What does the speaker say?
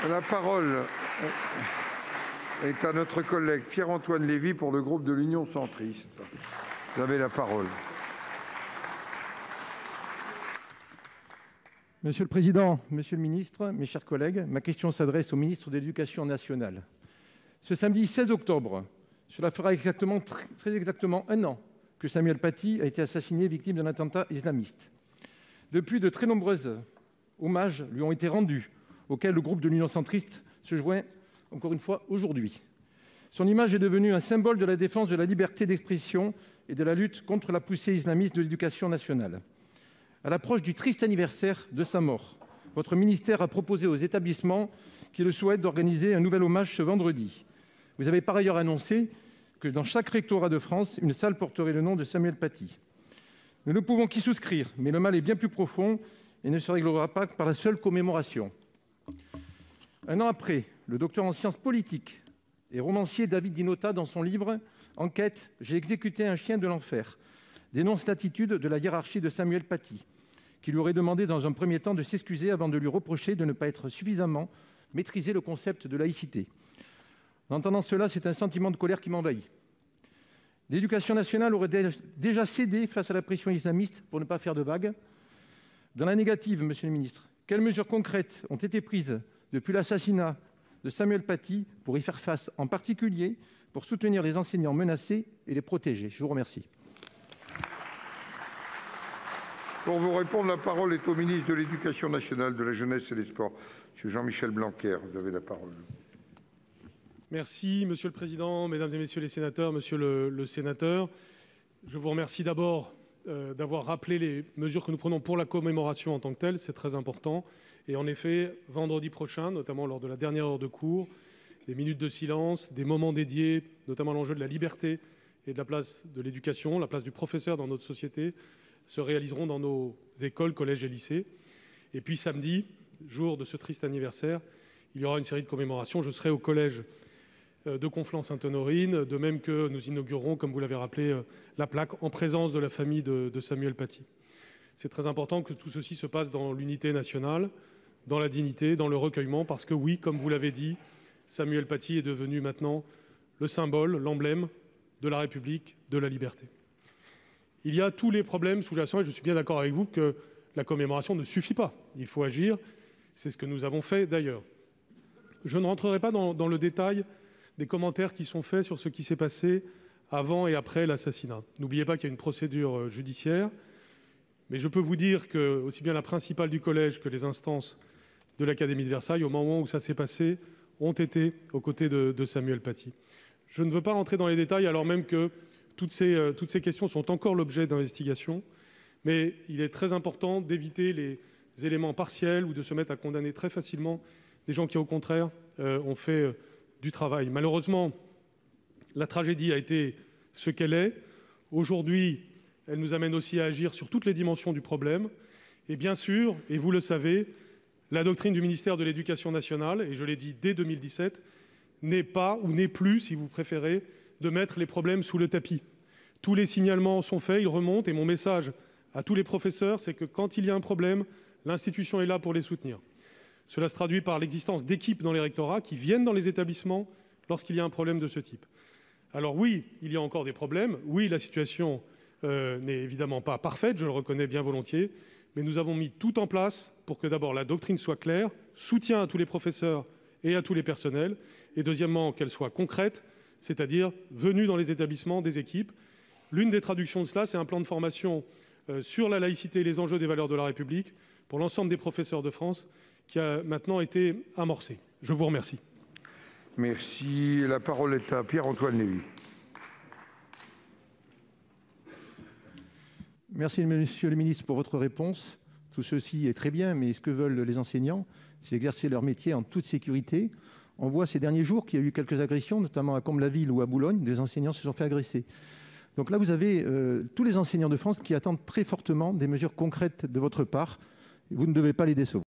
La parole est à notre collègue Pierre-Antoine Levi pour le groupe de l'Union centriste. Vous avez la parole. Monsieur le Président, Monsieur le Ministre, mes chers collègues, ma question s'adresse au ministre de l'Éducation nationale. Ce samedi 16 octobre, cela fera très exactement un an que Samuel Paty a été assassiné victime d'un attentat islamiste. Depuis, de très nombreux hommages lui ont été rendus, auxquels le groupe de l'Union centriste se joint encore une fois aujourd'hui. Son image est devenue un symbole de la défense de la liberté d'expression et de la lutte contre la poussée islamiste de l'éducation nationale. À l'approche du triste anniversaire de sa mort, votre ministère a proposé aux établissements qui le souhaitent d'organiser un nouvel hommage ce vendredi. Vous avez par ailleurs annoncé que dans chaque rectorat de France, une salle porterait le nom de Samuel Paty. Nous ne pouvons qu'y souscrire, mais le mal est bien plus profond et ne se réglera pas par la seule commémoration. Un an après, le docteur en sciences politiques et romancier David Dinota, dans son livre « Enquête, j'ai exécuté un chien de l'enfer », dénonce l'attitude de la hiérarchie de Samuel Paty, qui lui aurait demandé dans un premier temps de s'excuser avant de lui reprocher de ne pas être suffisamment maîtrisé le concept de laïcité. En entendant cela, c'est un sentiment de colère qui m'envahit. L'éducation nationale aurait déjà cédé face à la pression islamiste pour ne pas faire de vagues. Dans la négative, monsieur le ministre, quelles mesures concrètes ont été prises depuis l'assassinat de Samuel Paty pour y faire face, en particulier pour soutenir les enseignants menacés et les protéger? Je vous remercie. Pour vous répondre, la parole est au ministre de l'Éducation nationale, de la jeunesse et des sports, M. Jean-Michel Blanquer. Vous avez la parole. Merci, Monsieur le Président, Mesdames et Messieurs les sénateurs, Monsieur le sénateur. Je vous remercie d'abord d'avoir rappelé les mesures que nous prenons pour la commémoration en tant que telle. C'est très important. Et en effet, vendredi prochain, notamment lors de la dernière heure de cours, des minutes de silence, des moments dédiés, notamment à l'enjeu de la liberté et de la place de l'éducation, la place du professeur dans notre société, se réaliseront dans nos écoles, collèges et lycées. Et puis samedi, jour de ce triste anniversaire, il y aura une série de commémorations. Je serai au collège de Conflans-Sainte-Honorine, de même que nous inaugurerons, comme vous l'avez rappelé, la plaque en présence de la famille de Samuel Paty. C'est très important que tout ceci se passe dans l'unité nationale, dans la dignité, dans le recueillement, parce que oui, comme vous l'avez dit, Samuel Paty est devenu maintenant le symbole, l'emblème de la République, de la liberté. Il y a tous les problèmes sous-jacents, et je suis bien d'accord avec vous que la commémoration ne suffit pas. Il faut agir, c'est ce que nous avons fait d'ailleurs. Je ne rentrerai pas dans le détail des commentaires qui sont faits sur ce qui s'est passé avant et après l'assassinat. N'oubliez pas qu'il y a une procédure judiciaire, mais je peux vous dire que aussi bien la principale du collège que les instances de l'Académie de Versailles, au moment où ça s'est passé, ont été aux côtés de Samuel Paty. Je ne veux pas rentrer dans les détails, alors même que toutes ces questions sont encore l'objet d'investigation, mais il est très important d'éviter les éléments partiels ou de se mettre à condamner très facilement des gens qui, au contraire, ont fait du travail. Malheureusement, la tragédie a été ce qu'elle est. Aujourd'hui, elle nous amène aussi à agir sur toutes les dimensions du problème. Et bien sûr, et vous le savez, la doctrine du ministère de l'Éducation nationale, et je l'ai dit dès 2017, n'est pas, ou n'est plus, si vous préférez, de mettre les problèmes sous le tapis. Tous les signalements sont faits, ils remontent, et mon message à tous les professeurs, c'est que quand il y a un problème, l'institution est là pour les soutenir. Cela se traduit par l'existence d'équipes dans les rectorats qui viennent dans les établissements lorsqu'il y a un problème de ce type. Alors oui, il y a encore des problèmes. Oui, la situation n'est évidemment pas parfaite, je le reconnais bien volontiers, mais nous avons mis tout en place pour que d'abord la doctrine soit claire, soutien à tous les professeurs et à tous les personnels, et deuxièmement qu'elle soit concrète, c'est-à-dire venue dans les établissements des équipes. L'une des traductions de cela, c'est un plan de formation sur la laïcité et les enjeux des valeurs de la République pour l'ensemble des professeurs de France, qui a maintenant été amorcé. Je vous remercie. Merci. La parole est à Pierre-Antoine Levi. Merci, monsieur le ministre, pour votre réponse. Tout ceci est très bien, mais ce que veulent les enseignants, c'est exercer leur métier en toute sécurité. On voit ces derniers jours qu'il y a eu quelques agressions, notamment à Comble-la-Ville ou à Boulogne, des enseignants se sont fait agresser. Donc là, vous avez tous les enseignants de France qui attendent très fortement des mesures concrètes de votre part. Vous ne devez pas les décevoir.